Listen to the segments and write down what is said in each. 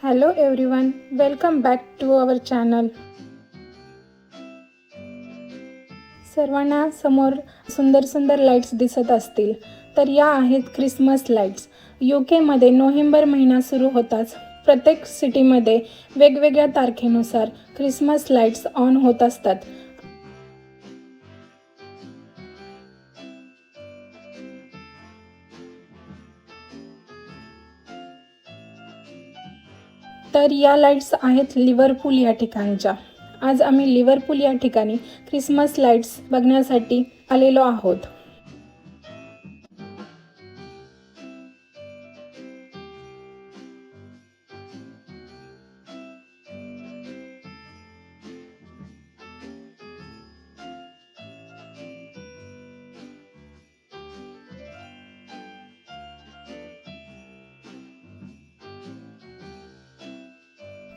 Hello everyone, welcome back to our channel. सर्वांना समोर सुंदर सुंदर लाईट्स दिसत असतील तर या आहेत क्रिसमस लाईट्स. UK मध्ये नोव्हेंबर महिना सुरू होताच प्रत्येक सिटीमध्ये वेगवेगळ्या तारखेनुसार क्रिसमस लाईट्स ऑन होत असतात. तर या लाईट्स आहेत लिव्हरपूल या ठिकाणच्या. आज आम्ही लिव्हरपूल या ठिकाणी क्रिसमस लाईट्स बघण्यासाठी आलेलो आहोत.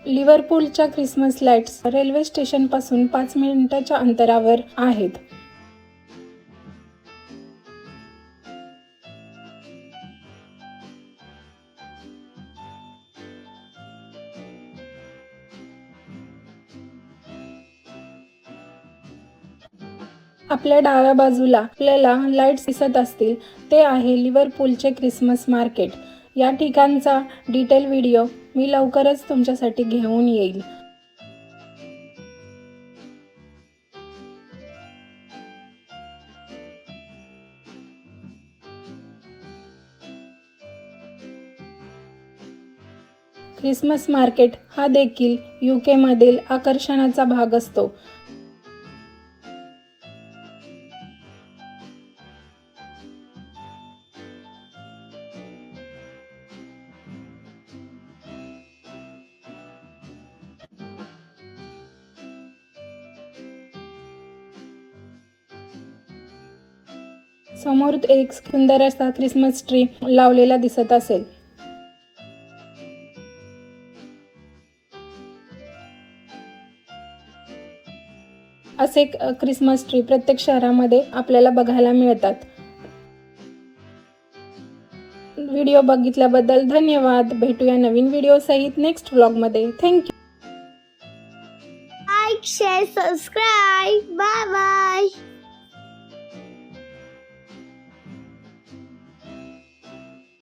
लिव्हरपूलच्या क्रिसमस लाईट्स रेल्वे स्टेशनपासून 5 मिनिटाच्या अंतरावर आहेत. आपल्या डाव्या बाजूला आपल्याला लाईट्स दिसत असतील ते आहे लिव्हरपूलचे क्रिसमस मार्केट. या ठिकाणचा डिटेल व्हिडिओ मी लवकरच तुमच्यासाठी घेऊन येईल. क्रिसमस मार्केट हा देखील UK मधील आकर्षणाचा भाग असतो. समोर एक सुंदर असा क्रिसमस ट्री लावलेला दिसत असेल. असे क्रिसमस ट्री प्रत्येक शहरामध्ये आपल्याला बघायला मिळतात. व्हिडिओ बघितल्याबद्दल धन्यवाद. भेटूया नवीन व्हिडिओ सहित नेक्स्ट व्लॉगमध्ये. Thank you. Like, share, subscribe. Bye bye.